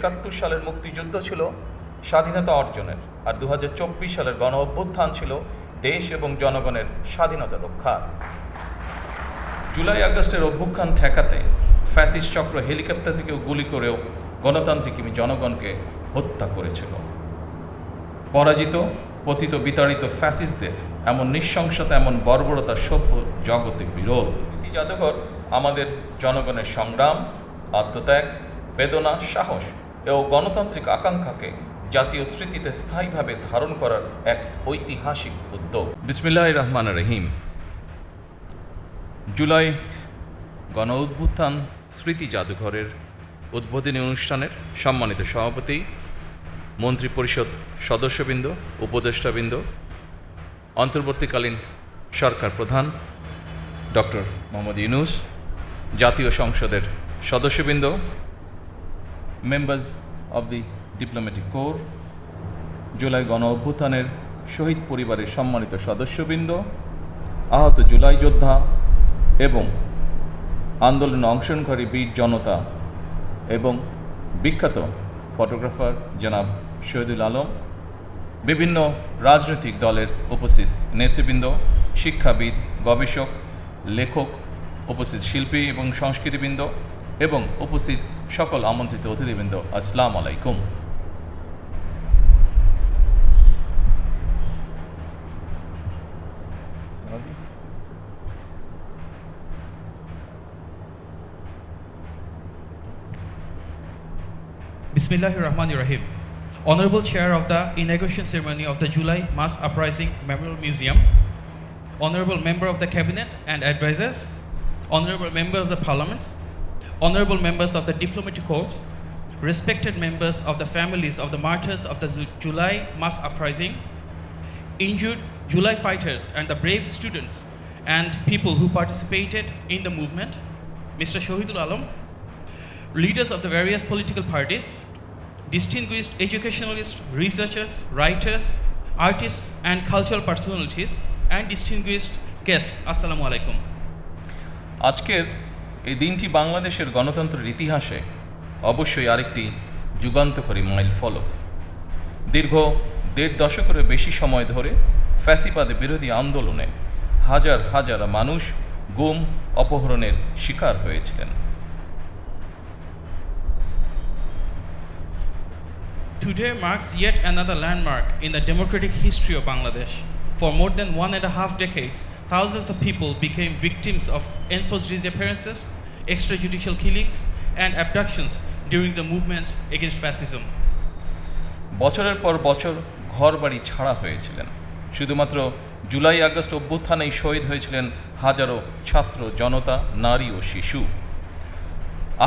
1971 সালের মুক্তিযুদ্ধ ছিল স্বাধীনতা অর্জনের, আর 2024 সালের গণ অভ্যুত্থান ছিল দেশ এবং জনগণের স্বাধীনতা রক্ষার। জুলাই আগস্টের অভ্যুত্থান ঠেকাতে ফ্যাসিস্ট চক্র হেলিকপ্টার থেকেও গুলি করেও গণতান্ত্রিক জনগণকে হত্যা করেছিল। পরাজিত, পতিত, বিতাড়িত ফ্যাসিস্টদের এমন নৃশংসতা, এমন বর্বরতা সভ্য জগতে বিরল। স্মৃতি জাদুঘর আমাদের জনগণের সংগ্রাম, আত্মত্যাগ, বেদনা, সাহস ও গণতান্ত্রিক আকাঙ্ক্ষাকে জাতীয় স্মৃতিতে স্থায়ীভাবে ধারণ করার এক ঐতিহাসিক উদ্যোগ। বিসমিল্লাহির রহমানির রহিম। জুলাই গণ অভ্যুত্থান স্মৃতি জাদুঘরের উদ্বোধনী অনুষ্ঠানের সম্মানিত সভাপতি, মন্ত্রী পরিষদ সদস্যবৃন্দ, উপদেষ্টাবৃন্দ, অন্তর্বর্তীকালীন সরকার প্রধান ডক্টর মোহাম্মদ ইউনূস, জাতীয় সংসদের সদস্যবৃন্দ, members of the diplomatic core, July গণ অভ্যুত্থানের শহীদ পরিবারের সম্মানিত সদস্যবৃন্দ, আহত জুলাই যোদ্ধা এবং আন্দোলনে অংশগ্রহণকারী বীর জনতা এবং বিখ্যাত ফটোগ্রাফার জনাব শহীদুল আলম, বিভিন্ন রাজনৈতিক দলের উপস্থিত নেতৃবৃন্দ, শিক্ষাবিদ, গবেষক, লেখক, উপস্থিত শিল্পী এবং সংস্কৃতিবৃন্দ এবং উপস্থিত সকল আমন্ত্রিত অতিথিবৃন্দ, আসসালামু আলাইকুম। Bismillahirrahmanirrahim. Honorable Chair of the inauguration ceremony of the July Mass Uprising Memorial Museum, Honorable Member of the Cabinet and Advisors, Honorable Member of the Parliament, Honorable Members of the Diplomatic Corps, respected members of the families of the martyrs of the July Mass Uprising, injured July fighters and the brave students and people who participated in the movement, Mr. Shahidul Alam, leaders of the various political parties, distinguished educationalists, researchers, writers, artists and cultural personalities, and distinguished guests, Assalamu alaikum. আজকের এই দিনটি বাংলাদেশের গণতন্ত্রের ইতিহাসে অবশ্যই আরেকটি যুগান্তকারী mile ফলক। দীর্ঘ 1.5 দশকেরও বেশি সময় ধরে ফ্যাসিবাদ বিরোধী আন্দোলনে হাজার হাজার মানুষ গুম, অপহরণের শিকার হয়েছিলেন। Today marks yet another landmark in the democratic history of Bangladesh. For more than 1.5 decades, thousands of people became victims of enforced disappearances, extrajudicial killings, and abductions during the movement against fascism. বছরের পর বছর ঘরবাড়ি ছাড়া হয়েছিলেন। শুধুমাত্র July August অভ্যুত্থানেই শহীদ হয়েছিলেন হাজারো ছাত্র, জনতা, নারী ও শিশু।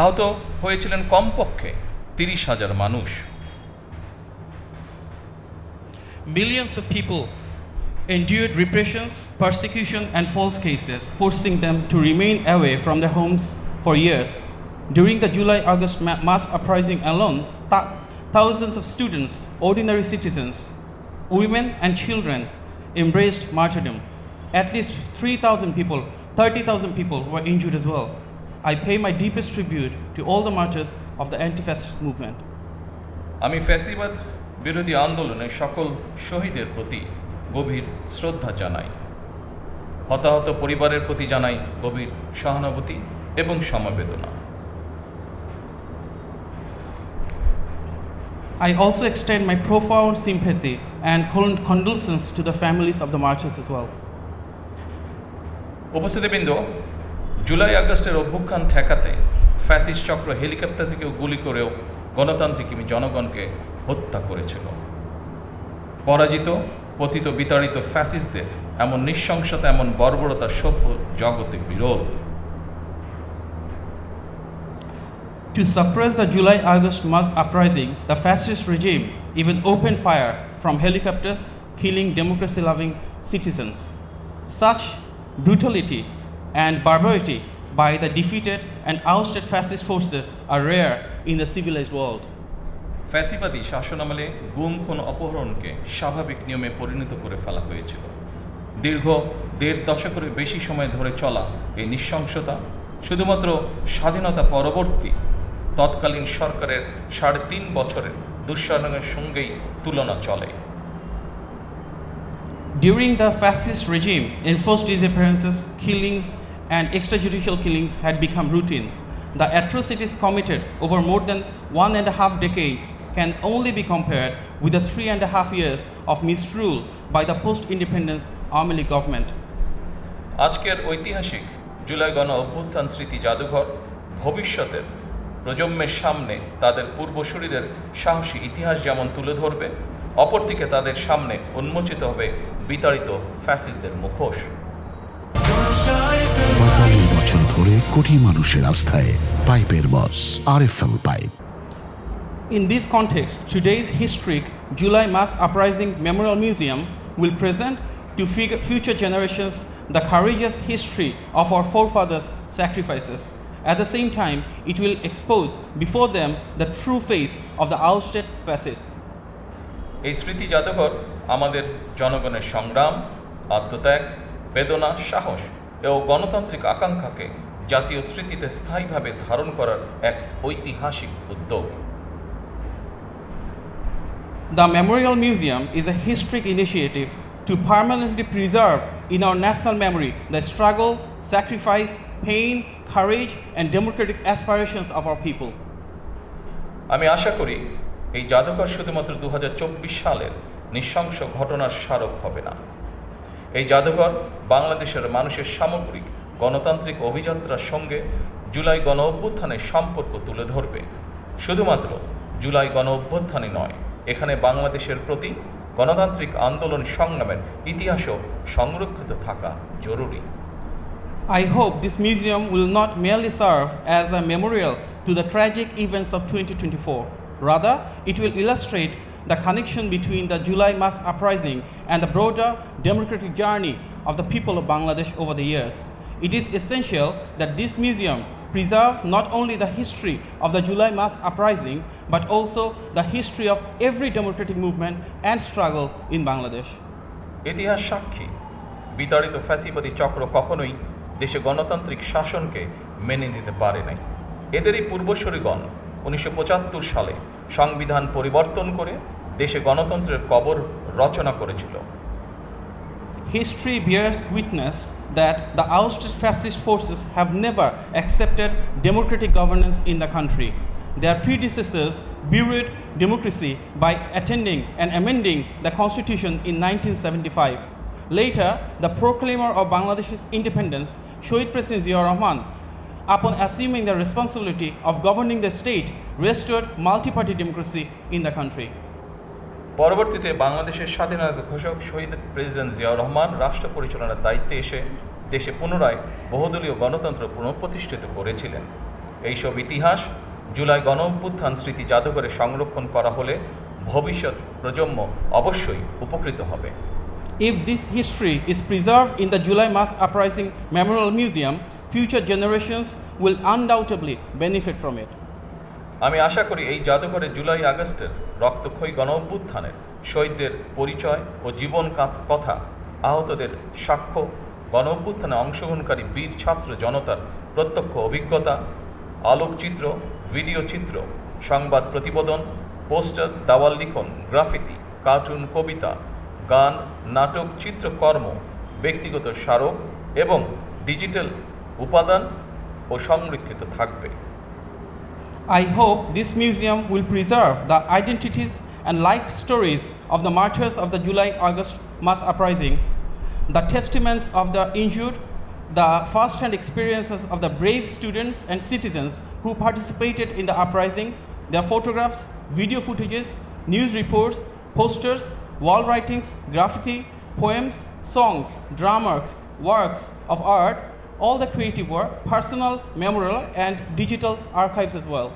আহত হয়েছিলেন কমপক্ষে 30,000 মানুষ। Millions of people endured repressions, persecution, and false cases, forcing them to remain away from their homes for years. During the July-August mass uprising alone, thousands of students, ordinary citizens, women, and children embraced martyrdom. At least 30,000 people were injured as well. I pay my deepest tribute to all the martyrs of the anti-fascist movement. আমি ফ্যাসিবাদ বিরোধী আন্দোলনে সকল শহীদের প্রতি গভীর শ্রদ্ধা জানাই। হতাহত পরিবারের প্রতি জানাই গভীর সহানুভূতি এবং সমবেদনা। I also extend my profound sympathy and condolences to the families of the martyrs as well. উপস্থিতিবৃন্দ, July আগস্টের অভ্যুত্থান ঠেকাতে ফ্যাসিস্ট চক্র হেলিকপ্টার থেকেও গুলি করেও গণতান্ত্রিক জনগণকে হত্যা করেছিল। পরাজিত, পতিত, বিতাড়িত ফ্যাসিস্টদের এমন নৃশংসতা, এমন বর্বরতা সভ্য জগতে বিরল। To suppress the July-August mass uprising, the fascist regime even opened fire from helicopters, killing democracy-loving citizens. Such brutality and barbarity by the defeated and ousted fascist forces are rare in the civilized world. ফ্যাসিবাদী শাসনামলে গুম, খুন, অপহরণকে স্বাভাবিক নিয়মে পরিণত করে ফেলা হয়েছিল। দীর্ঘ 1.5 দশকের বেশি সময় ধরে চলা এই নৃশংসতা শুধুমাত্র স্বাধীনতা পরবর্তী তৎকালীন সরকারের ৩.৫ বছরের দুঃশাসনের সঙ্গেই তুলনা চলে। During the fascist regime, enforced disappearances, killings, and extrajudicial killings had become routine. The atrocities committed over more than 1.5 decades can only be compared with the 3.5 years of misrule by the post-independence Aওয়ামী League government. আজকের ঐতিহাসিক জুলাই গণ অভ্যুত্থান স্মৃতি জাদুঘর ভবিষ্যতের প্রজন্মের সামনে তাদের পূর্বসূরিদের সাহসী ইতিহাস যেমন তুলে ধরবে, অপরদিকে তাদের সামনে উন্মোচিত হবে বিতাড়িত ফ্যাসিস্টদের মুখোশ। ৪৫ বছর ধরে কোটি মানুষের আস্থায় পাইপের বস RFL pipe. In this context, today's historic July Mass Uprising Memorial Museum will present to future generations the courageous history of our forefathers' sacrifices. At the same time, it will expose before them the true face of the ousted fascists. এই স্মৃতি জাদুঘর আমাদের জনগণের সংগ্রাম, আত্মত্যাগ, বেদনা, সাহস ও গণতান্ত্রিক আকাঙ্ক্ষাকে জাতীয় স্মৃতিতে স্থায়ীভাবে ধারণ করার এক ঐতিহাসিক উদ্যোগ। The Memorial Museum is a historic initiative to permanently preserve in our national memory the struggle, sacrifice, pain, courage, and democratic aspirations of our people. আমি আশা করি এই জাদুঘর শুধুমাত্র 2024 সালের নৃশংস ঘটনার স্মারক হবে না। এই জাদুঘর বাংলাদেশের মানুষের সামগ্রিক গণতান্ত্রিক অভিযাত্রার সঙ্গে জুলাই গণ অভ্যুত্থানের সম্পর্ক তুলে ধরবে। শুধুমাত্র জুলাই গণ অভ্যুত্থানই নয়, এখানে বাংলাদেশের প্রতি গণতান্ত্রিক আন্দোলন সংগ্রামের ইতিহাসও সংরক্ষিত থাকা জরুরি। I hope this museum will not merely serve as a memorial to the tragic events of 2024. Rather, it will illustrate the connection between the July mass uprising and the broader democratic journey of the people of Bangladesh over the years. It is essential that this museum preserve not only the history of the July mass uprising, but also the history of every democratic movement and struggle in Bangladesh. ইতিহাস সাক্ষী, বিতাড়িত ফ্যাসিবাদী চক্র কখনোই দেশে গণতান্ত্রিক শাসনকে মেনে নিতে পারে নাই। এদেরই পূর্বসূরিগণ 1975 সালে সংবিধান পরিবর্তন করে দেশে গণতন্ত্রের কবর রচনা করেছিল। History bears witness that the ousted fascist forces have never accepted democratic governance in the country. Their predecessors buried democracy by attending and amending the constitution in 1975. Later, the proclaimer of Bangladesh's independence, Shohid President Ziaur Rahman, upon assuming the responsibility of governing the state, restored multi-party democracy in the country. পরবর্তীতে বাংলাদেশের স্বাধীনতা ঘোষক শহীদ president Ziaur Rahman রাষ্ট্র পরিচালনার দায়িত্বে এসে দেশে পুনরায় বহুদলীয় গণতন্ত্র পুনঃপ্রতিষ্ঠিত করেছিলেন। এইসব ইতিহাস জুলাই গণ অভ্যুত্থান স্মৃতি জাদুঘরে সংরক্ষণ করা হলে ভবিষ্যৎ প্রজন্ম অবশ্যই উপকৃত হবে। If this history is preserved in the July Mass Uprising Memorial Museum, future generations will undoubtedly benefit from it. আমি আশা করি এই জাদুঘরে জুলাই আগস্টের রক্তক্ষয়ী গণ অভ্যুত্থানের শহীদদের পরিচয় ও জীবন কথা, আহতদের সাক্ষ্য, গণ অভ্যুত্থানে অংশগ্রহণকারী বীর ছাত্র জনতার প্রত্যক্ষ অভিজ্ঞতা, আলোকচিত্র, ভিডিও চিত্র, সংবাদ প্রতিবেদন, পোস্টার, দাওয়াল লিখন, গ্রাফিতি, কার্টুন, কবিতা, গান, নাটক, চিত্রকর্ম, ব্যক্তিগত স্মারক এবং ডিজিটাল উপাদান ও সংরক্ষিত থাকবে। I hope this museum will preserve the identities and life stories of the martyrs of the July-August mass uprising, the testaments of the injured, the first-hand experiences of the brave students and citizens who participated in the uprising, their photographs, video footages, news reports, posters, wall writings, graffiti, poems, songs, dramas, works of art, all the creative work, personal, memorial, and digital archives as well.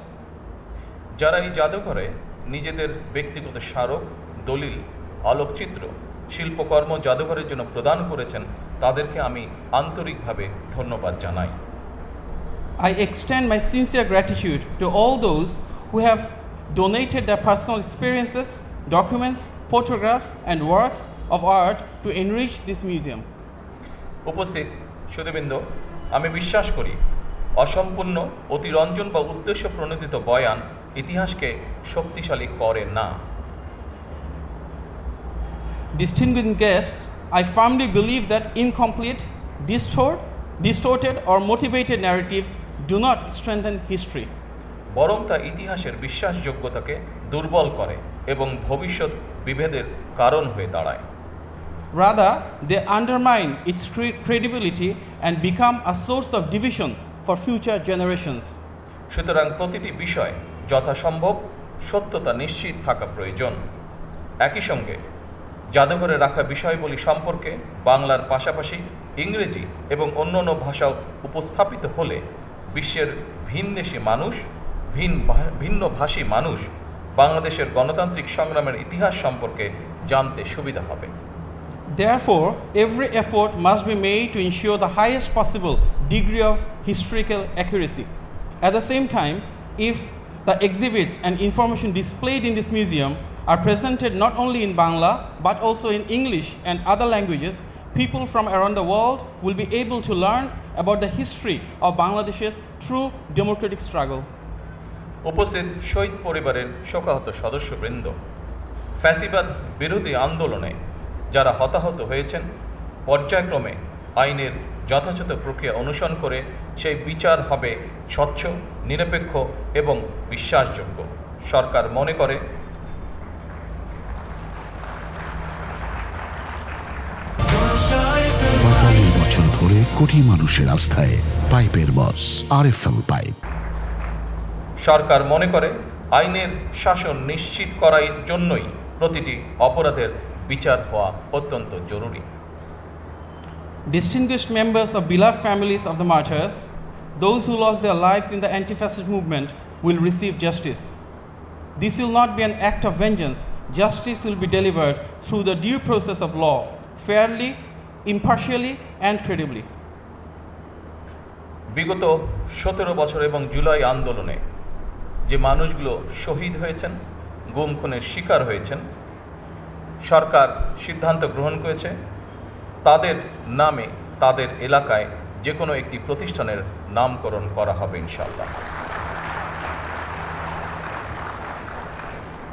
যারা এই জাদুঘরে নিজেদের ব্যক্তিগত স্মারক, দলিল, আলোকচিত্র, শিল্পকর্ম জাদুঘরের জন্য প্রদান করেছেন, তাদেরকে আমি আন্তরিকভাবে ধন্যবাদ জানাই। I extend my sincere gratitude to all those who have donated their personal experiences, documents, photographs, and works of art to enrich this museum. উপস্থিত সুধীবৃন্দ, আমি বিশ্বাস করি অসম্পূর্ণ, অতিরঞ্জন বা উদ্দেশ্য প্রণোদিত বয়ান ইতিহাসকে শক্তিশালী করে না। Distinguished guests, I firmly believe that incomplete, distorted or motivated narratives do not strengthen history. বরং তা ইতিহাসের বিশ্বাসযোগ্যতাকে দুর্বল করে এবং ভবিষ্যৎ বিভেদের কারণ হয়ে দাঁড়ায়। Rather, they undermine its credibility and become a source of division for future generations. সুতরাং প্রতিটি বিষয় যথাসম্ভব সত্যতা নিশ্চিত থাকা প্রয়োজন। একই সঙ্গে জাদুঘরে রাখা বিষয়বলী সম্পর্কে বাংলার পাশাপাশি ইংরেজি এবং অন্যান্য ভাষাও উপস্থাপিত হলে বিশ্বের ভিনদেশী মানুষ, ভিন্নভাষী মানুষ বাংলাদেশের গণতান্ত্রিক সংগ্রামের ইতিহাস সম্পর্কে জানতে সুবিধা হবে। Therefore, every effort must be made to ensure the highest possible degree of historical accuracy. At the same time, if the exhibits and information displayed in this museum are presented not only in Bangla but also in English and other languages, people from around the world will be able to learn about the history of Bangladesh's true democratic struggle. উপস্থিত শহীদ পরিবারের শোকাহত সদস্যবৃন্দ, ফ্যাসিবাদ বিরোধী আন্দোলনে যারা হতাহত হয়েছেন, পর্যায়ক্রমে আইনের যথাযথ প্রক্রিয়া অনুসরণ করে সেই বিচার হবে স্বচ্ছ, নিরপেক্ষ এবং বিশ্বাসযোগ্য। সরকার মনে করে ৪৫ বছর ধরে কোটি মানুষের আস্থায় পাইপের বস RFL পাইপ। সরকার মনে করে আইনের শাসন নিশ্চিত করার জন্যই প্রতিটি অপরাধের বিচার হওয়া অত্যন্ত জরুরি। Distinguished members of beloved families of the martyrs, those who lost their lives in the anti-fascist movement will receive justice. This will not be an act of vengeance. Justice will be delivered through the due process of law, fairly, impartially and credibly. বিগত 17 বছর এবং জুলাই আন্দোলনে যে মানুষগুলো শহীদ হয়েছেন, গুম খুনের শিকার হয়েছেন, সরকার সিদ্ধান্ত গ্রহণ করেছে তাদের নামে তাদের এলাকায় যে কোনো একটি প্রতিষ্ঠানের নামকরণ করা হবে ইনশাআল্লাহ।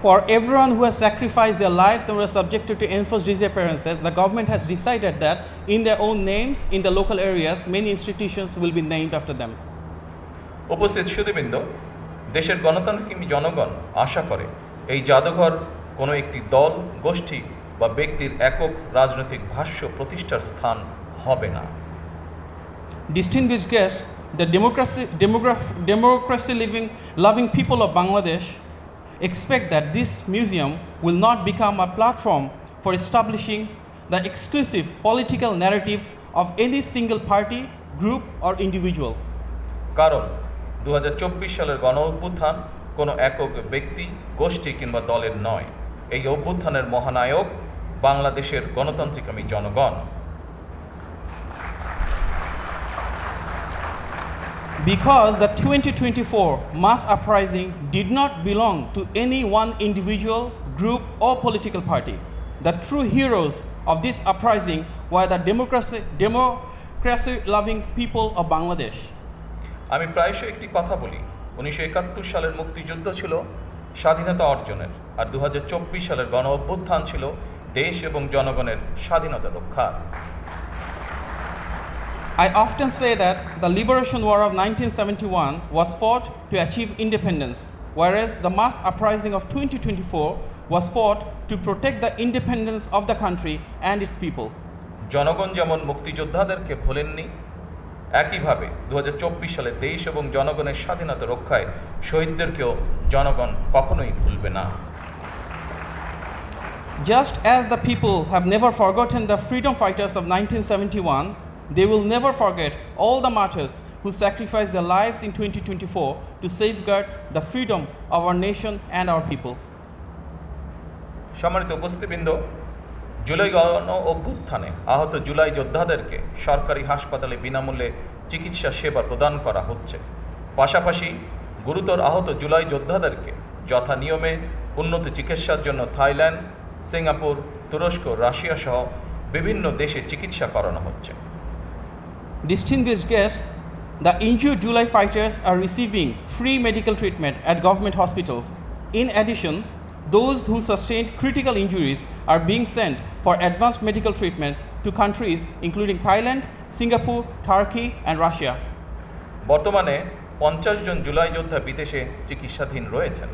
For everyone who has sacrificed their lives and were subjected to enforced disappearances, the government has decided that in their own names, in the local areas, many institutions will be named after them. উপস্থিত সুধীবৃন্দ, দেশের গণতান্ত্রিক জনগণ আশা করে এই জাদুঘর কোনো একটি দল, গোষ্ঠী বা ব্যক্তির একক রাজনৈতিক ভাষ্য প্রতিষ্ঠার স্থান হবে না। Distinguished guests, the democracy loving people of Bangladesh expect that this museum will not become a platform for establishing the exclusive political narrative of any single party, group or individual. কারণ 2024 সালের গণ অভ্যুত্থান কোনো একক ব্যক্তি, গোষ্ঠী কিংবা দলের নয়। এই অভ্যুত্থানের মহানায়ক বাংলাদেশের গণতান্ত্রিকামী জনগণ। Because the 2024 mass uprising did not belong to any one individual, group or political party. The true heroes of this uprising were the democracy-loving people of Bangladesh. আমি প্রায়শই একটি কথা বলি, 1971 সালের মুক্তিযুদ্ধ ছিল স্বাধীনতা অর্জনের, আর 2024 সালের গণ অভ্যুত্থান ছিল দেশ এবং জনগণের স্বাধীনতা রক্ষার। I often say that the liberation war of 1971 was fought to achieve independence, whereas the mass uprising of 2024 was fought to protect the independence of the country and its people. জনগণ যেমন মুক্তিযোদ্ধাদেরকে ভোলেননি, একইভাবে 2024 সালে দেশ এবং জনগণের স্বাধীনতা রক্ষায় শহীদদেরকেও জনগণ কখনোই ভুলবে না। Just as the people have never forgotten the freedom fighters of 1971, they will never forget all the martyrs who sacrificed their lives in 2024 to safeguard the freedom of our nation and our people. সম্মানিত উপস্থিতিবৃন্দ, জুলাই গণ অভ্যুত্থানে আহত জুলাই যোদ্ধাদেরকে সরকারি হাসপাতালে বিনামূল্যে চিকিৎসা সেবা প্রদান করা হচ্ছে। পাশাপাশি গুরুতর আহত জুলাই যোদ্ধাদেরকে যথা নিয়মে উন্নত চিকিৎসার জন্য থাইল্যান্ড, সিঙ্গাপুর, তুরস্ক, রাশিয়া সহ বিভিন্ন দেশে চিকিৎসা করানো হচ্ছে। Distinguished guests, The injured July fighters are receiving free medical treatment at government hospitals. In addition, those who sustained critical injuries are being sent for advanced medical treatment to countries including Thailand, Singapore, Turkey and Russia. বর্তমানে 50 জন জুলাই যোদ্ধা বিদেশে চিকিৎসাধীন রয়েছেন।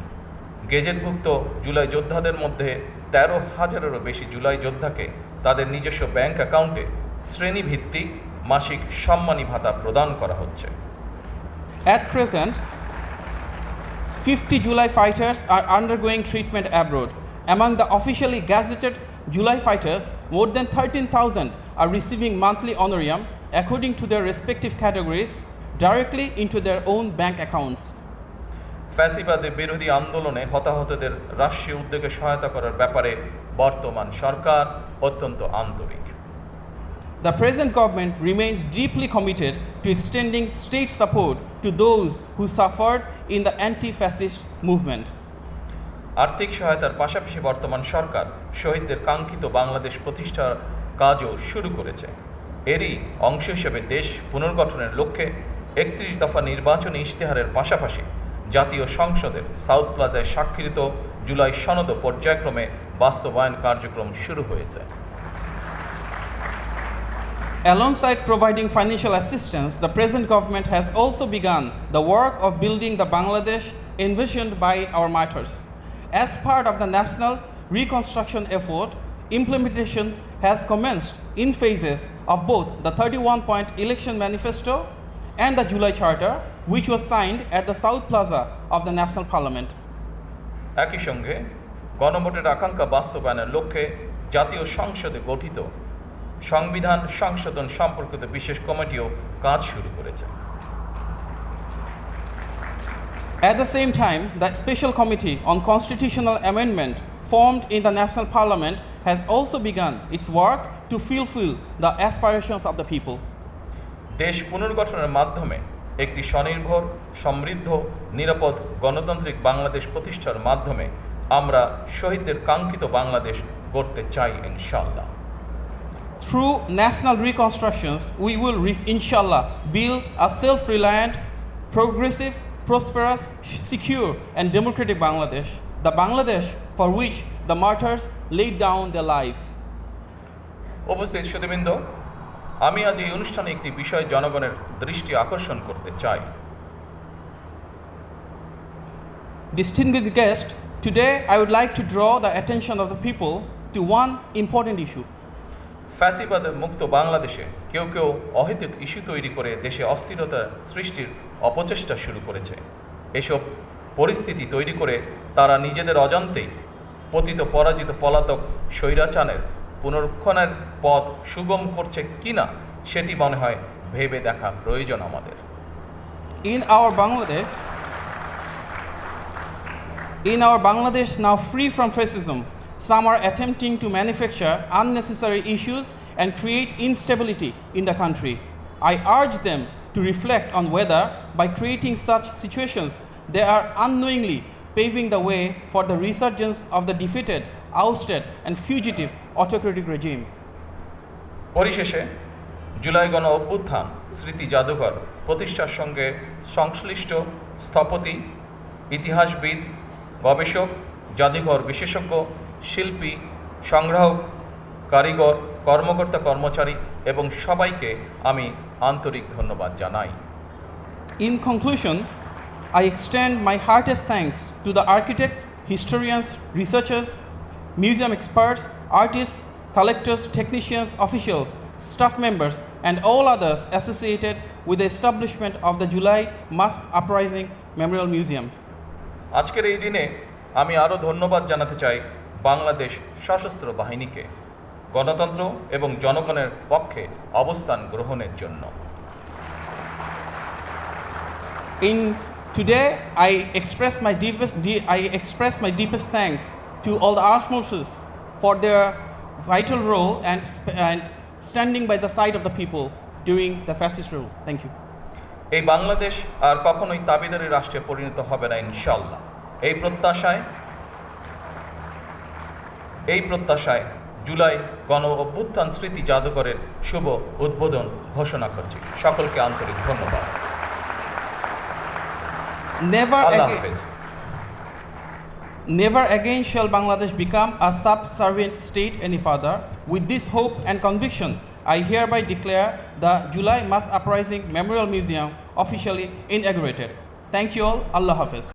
গেজেটভুক্ত জুলাই যোদ্ধাদের মধ্যে 13,000-এরও বেশি জুলাই যোদ্ধাকে তাদের নিজস্ব ব্যাংক অ্যাকাউন্টে শ্রেণীভিত্তিক মাসিক সম্মানী ভাতা প্রদান করা হচ্ছে। At present, 50 July fighters are undergoing treatment abroad. Among the officially gazetted July fighters, more than 13,000 are receiving monthly honorarium according to their respective categories directly into their own bank accounts. ফ্যাসিবাদের বিরোধী আন্দোলনে হতাহতদের রাষ্ট্রীয় উদ্যোগে সহায়তা করার ব্যাপারে বর্তমান সরকার অত্যন্ত আন্তরিক। The present government remains deeply committed to extending state support to those who suffered in the anti-fascist movement. আর্থিক সহায়তার পাশাপাশি বর্তমান সরকার শহীদদের কাঙ্ক্ষিত বাংলাদেশ প্রতিষ্ঠার কাজও শুরু করেছে। এরই অংশ হিসেবে দেশ পুনর্গঠনের লক্ষ্যে 31 দফা নির্বাচনী ইশতেহারের পাশাপাশি জাতীয় সংসদের সাউথ প্লাজায় স্বাক্ষরিত জুলাই সনদ পর্যায়ক্রমে বাস্তবায়ন কার্যক্রম শুরু হয়েছে। Alongside providing financial assistance, the present government has also begun the work of building the Bangladesh envisioned by our martyrs. As part of the national reconstruction effort, implementation has commenced in phases of both the 31-point election manifesto and the July Charter, which was signed at the South Plaza of the National Parliament. একই সঙ্গে গণভোটের আকাঙ্ক্ষা বাস্তবায়নের লক্ষ্যে জাতীয় সংসদে গঠিত সংবিধান সংশোধন সম্পর্কিত বিশেষ কমিটিও কাজ শুরু করেছে। At the same time, the Special Committee on Constitutional Amendment formed in the National Parliament has also begun its work to fulfill the aspirations of the people. দেশ পুনর্গঠনের মাধ্যমে একটি স্বনির্ভর, সমৃদ্ধ, নিরাপদ গণতান্ত্রিক বাংলাদেশ প্রতিষ্ঠার মাধ্যমে আমরা শহীদদের কাঙ্ক্ষিত বাংলাদেশ গড়তে চাই ইনশাআল্লাহ। Through national reconstructions, we will inshallah build a self-reliant, progressive, prosperous, secure and democratic Bangladesh, the Bangladesh for which the martyrs laid down their lives. উপস্থিত সুধীবৃন্দ, আমি আজ এই অনুষ্ঠানে একটি বিষয় জনগণের দৃষ্টি আকর্ষণ করতে চাই। Distinguished guests, today I would like to draw the attention of the people to one important issue. ফ্যাসিবাদ মুক্ত বাংলাদেশে কেউ কেউ অহেতুক ইস্যু তৈরি করে দেশে অস্থিরতা সৃষ্টির অপচেষ্টা শুরু করেছে। এসব পরিস্থিতি তৈরি করে তারা নিজেদের অজান্তেই পতিত পরাজিত পলাতক স্বৈরাচারের পুনরুত্থানের পথ সুগম করছে কিনা সেটি মনে হয় ভেবে দেখা প্রয়োজন আমাদের। In our Bangladesh now free from fascism, some are attempting to manufacture unnecessary issues and create instability in the country. I urge them to reflect on whether, by creating such situations, they are unknowingly paving the way for the resurgence of the defeated, ousted, and fugitive autocratic regime. পরিশেষে জুলাই গণ অভ্যুত্থান স্মৃতি জাদুঘর প্রতিষ্ঠার সঙ্গে সংশ্লিষ্ট স্থপতি, ইতিহাসবিদ, গবেষক, জাদুঘর বিশেষজ্ঞ, শিল্পী, সংগ্রাহক, কারিগর, কর্মকর্তা কর্মচারী এবং সবাইকে আমি আন্তরিক ধন্যবাদ জানাই। In conclusion, I extend my heartiest thanks to the architects, historians, researchers, museum experts, artists, collectors, technicians, officials, staff members, and all others associated with the establishment of the July Mass Uprising Memorial Museum. আজকের এই দিনে আমি আরও ধন্যবাদ জানাতে চাই বাংলাদেশ সশস্ত্র বাহিনীকে গণতন্ত্র এবং জনগণের পক্ষে অবস্থান গ্রহণের জন্য। Today, I express my deepest thanks to all the armed forces for their vital role and standing by the side of the people during the fascist rule. Thank you. এই বাংলাদেশ আর কখনোই তাবিদারি রাষ্ট্রে পরিণত হবে না ইনশাআল্লাহ। এই প্রত্যাশায় জুলাই গণ অভ্যুত্থান স্মৃতি জাদুঘরের শুভ উদ্বোধন ঘোষণা করছি। সকলকে আন্তরিক ধন্যবাদ। Never আল্লাহ again, হাফেজ। never again shall Bangladesh become a subservient state any further. With this hope and conviction, I hereby declare the July Mass Uprising Memorial Museum officially inaugurated. Thank you all. Allah Hafiz.